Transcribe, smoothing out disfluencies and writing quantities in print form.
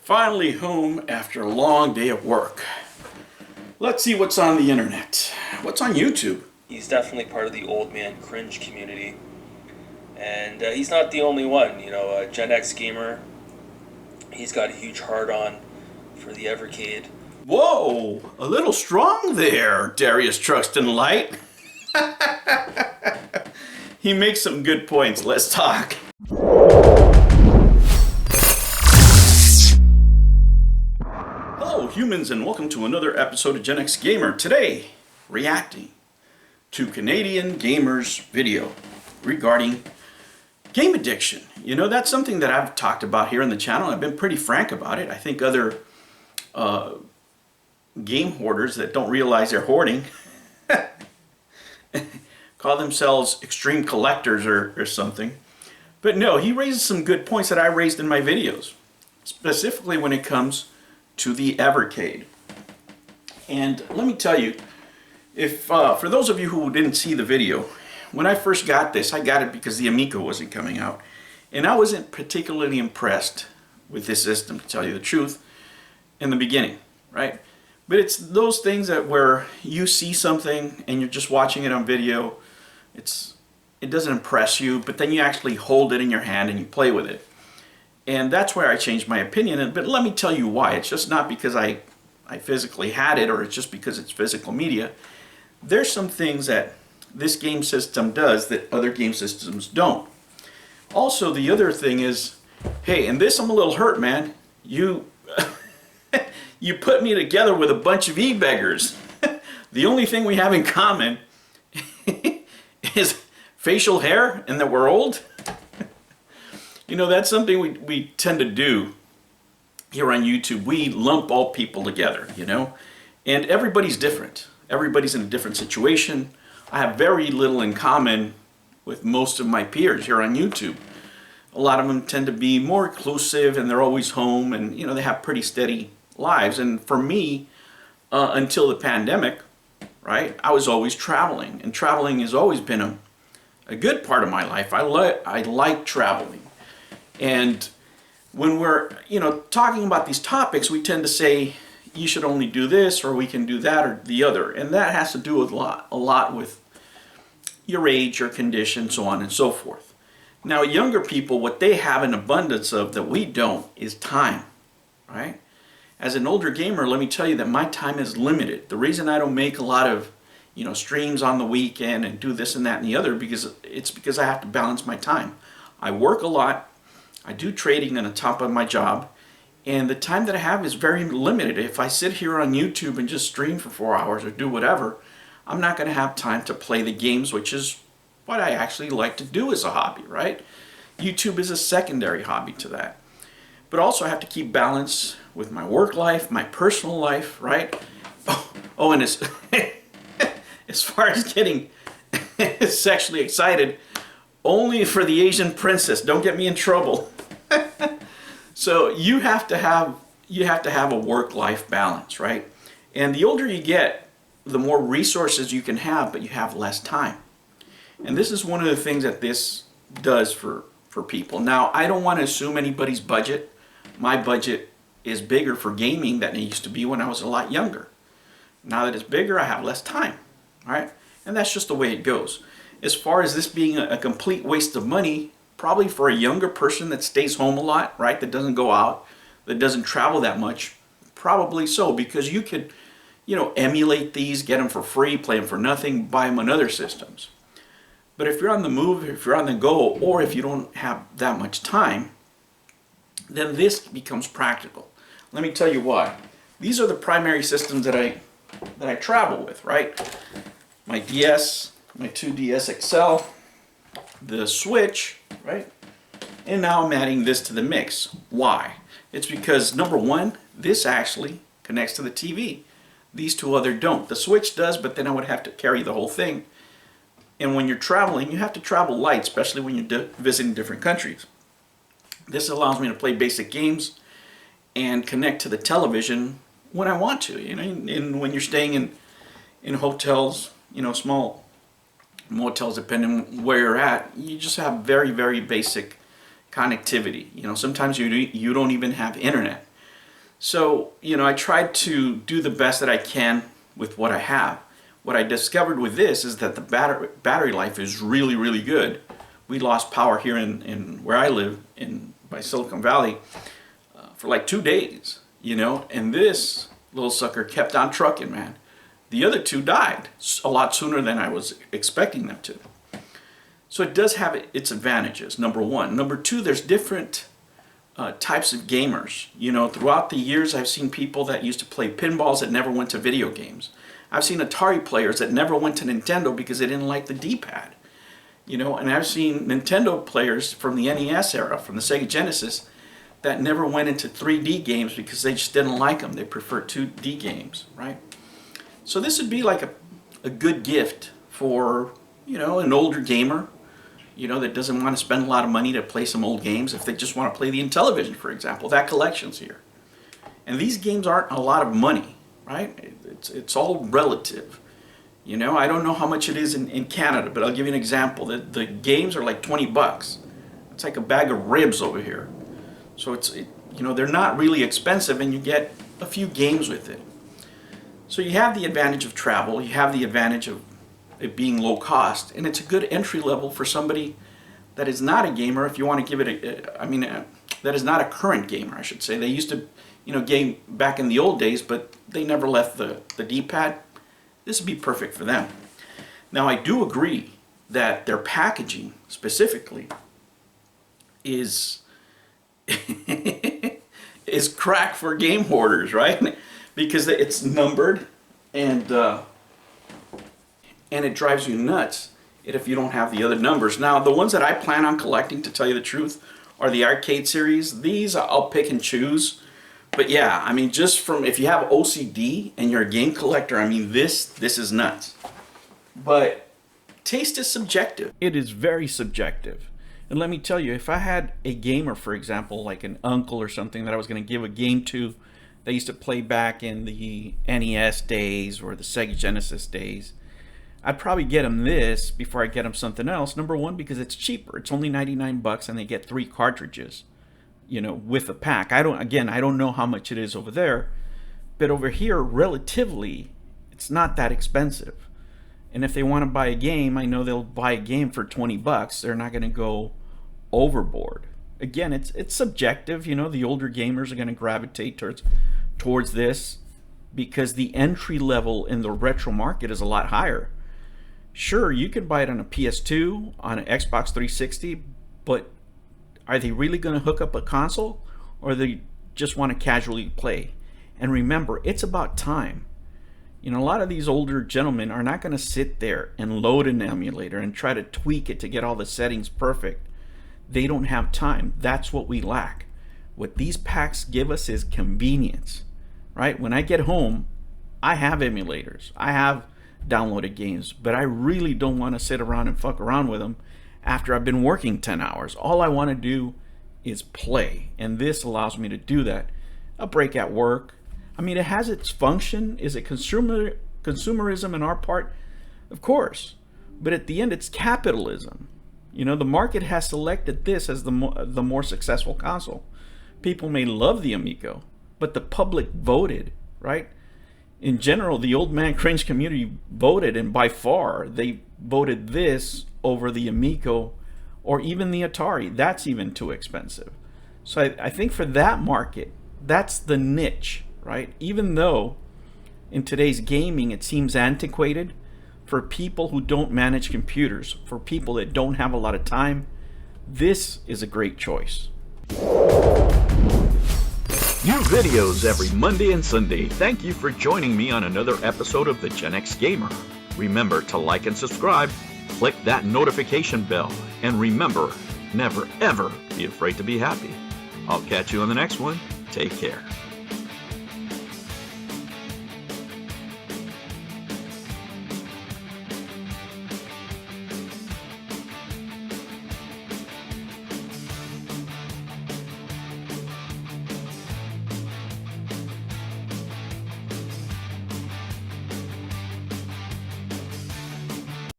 Finally home after a long day of work. Let's see what's on the internet. What's on YouTube? He's definitely part of the old man cringe community. And he's not the only one. Gen X Gamer, he's got a huge hard on for the Evercade. Whoa, a little strong there, Darius Truxton Light. He makes some good points. Let's talk. Hello, humans, and welcome to another episode of Gen X Gamer. Today, reacting to Canadian Gamer's video regarding game addiction. You know, that's something that I've talked about here on the channel. I've been pretty frank about it. I think other game hoarders that don't realize they're hoarding call themselves extreme collectors or something. But no, he raises some good points that I raised in my videos, specifically when it comes to the Evercade. And let me tell you, if for those of you who didn't see the video, when I first got this, I got it because the Amico wasn't coming out. And I wasn't particularly impressed with this system, to tell you the truth, in the beginning, right? But it's those things that where you see something and you're just watching it on video, it doesn't impress you, but then you actually hold it in your hand and you play with it. And that's where I changed my opinion. But let me tell you why. It's just not because I physically had it, or it's just because it's physical media. There's some things that this game system does that other game systems don't. Also, the other thing is, hey, and this I'm a little hurt, man. You you put me together with a bunch of e-beggars. The only thing we have in common is facial hair and that we're old. You know, that's something we tend to do here on YouTube. We lump all people together, you know, and everybody's different. Everybody's in a different situation. I have very little in common with most of my peers here on YouTube. A lot of them tend to be more reclusive and they're always home, and, you know, they have pretty steady lives. And for me, until the pandemic, right, I was always traveling, and traveling has always been a good part of my life. I like traveling. And when we're, you know, talking about these topics, we tend to say you should only do this, or we can do that or the other. And that has to do with a lot with your age, your condition, so on and so forth. Now, younger people, what they have an abundance of that we don't is time, right? As an older gamer, let me tell you that my time is limited. The reason I don't make a lot of, you know, streams on the weekend and do this and that and the other, because I have to balance my time. I work a lot. I do trading on the top of my job, and the time that I have is very limited. If I sit here on YouTube and just stream for 4 hours or do whatever, I'm not going to have time to play the games, which is what I actually like to do as a hobby, right? YouTube is a secondary hobby to that. But also I have to keep balance with my work life, my personal life, right? Oh, and as far as getting sexually excited, only for the Asian princess. Don't get me in trouble. So you have to have a work-life balance, right? And the older you get, the more resources you can have, but you have less time. And this is one of the things that this does for people. Now, I don't want to assume anybody's budget. My budget is bigger for gaming than it used to be when I was a lot younger. Now that it's bigger, I have less time, right? And that's just the way it goes. As far as this being a complete waste of money, probably for a younger person that stays home a lot, right, that doesn't go out, that doesn't travel that much, probably so, because you could, you know, emulate these, get them for free, play them for nothing, buy them on other systems. But if you're on the move, if you're on the go, or if you don't have that much time, then this becomes practical. Let me tell you why. These are the primary systems that I travel with, right? My DS, my 2DS XL, the Switch, right? And now I'm adding this to the mix. Why? It's because, number one, this actually connects to the TV. These two other don't. The Switch does, but then I would have to carry the whole thing. And when you're traveling, you have to travel light, especially when you're visiting different countries. This allows me to play basic games and connect to the television when I want to. You know, and when you're staying in hotels, you know, small motels, depending on where you're at, you just have very, very basic connectivity. You know, sometimes you don't even have internet. So, I tried to do the best that I can with what I have. What I discovered with this is that the battery life is really, really good. We lost power here in where I live by Silicon Valley for like 2 days, and this little sucker kept on trucking, man. The other two died a lot sooner than I was expecting them to. So it does have its advantages, number one. Number two, there's different types of gamers. Throughout the years, I've seen people that used to play pinballs that never went to video games. I've seen Atari players that never went to Nintendo because they didn't like the D-pad. And I've seen Nintendo players from the NES era, from the Sega Genesis, that never went into 3D games because they just didn't like them. They prefer 2D games, right? So this would be like a good gift for, an older gamer, that doesn't want to spend a lot of money to play some old games. If they just want to play the Intellivision, for example, that collection's here. And these games aren't a lot of money, right? It's all relative. I don't know how much it is in Canada, but I'll give you an example. The games are like $20. It's like a bag of ribs over here. So they're not really expensive, and you get a few games with it. So you have the advantage of travel, you have the advantage of it being low cost, and it's a good entry level for somebody that is not a gamer. If you want to give it that is not a current gamer, I should say. They used to, game back in the old days, but they never left the D-pad. This would be perfect for them. Now, I do agree that their packaging specifically is is crack for game hoarders, right? Because it's numbered, and it drives you nuts if you don't have the other numbers. Now, the ones that I plan on collecting, to tell you the truth, are the arcade series. These I'll pick and choose. But yeah, just from, if you have OCD and you're a game collector, this is nuts. But taste is subjective. It is very subjective. And let me tell you, if I had a gamer, for example, like an uncle or something that I was going to give a game to, that used to play back in the NES days or the Sega Genesis days, I'd probably get him this before I get him something else. Number one, because it's cheaper. It's only $99 and they get 3 cartridges, with a pack. I don't know how much it is over there, but over here, relatively, it's not that expensive. And if they want to buy a game, I know they'll buy a game for $20. They're not going to go overboard. Again, it's subjective. The older gamers are going to gravitate towards this because the entry level in the retro market is a lot higher. Sure, you can buy it on a PS2, on an Xbox 360, but are they really going to hook up a console, or they just want to casually play? And remember, it's about time. A lot of these older gentlemen are not going to sit there and load an emulator and try to tweak it to get all the settings perfect. They don't have time. That's what we lack. What these packs give us is convenience, right? When I get home, I have emulators. I have downloaded games, but I really don't want to sit around and fuck around with them after I've been working 10 hours. All I want to do is play, and this allows me to do that. A break at work. It has its function. Is it consumerism in our part? Of course. But at the end, it's capitalism. The market has selected this as the more successful console. People may love the Amico, but the public voted, right? In general, the old man cringe community voted, and by far, they voted this over the Amico or even the Atari. That's even too expensive. So I think for that market, that's the niche, right? Even though in today's gaming it seems antiquated, for people who don't manage computers, for people that don't have a lot of time, this is a great choice. New videos every Monday and Sunday. Thank you for joining me on another episode of the Gen X Gamer. Remember to like and subscribe, click that notification bell, and remember, never ever be afraid to be happy. I'll catch you on the next one. Take care.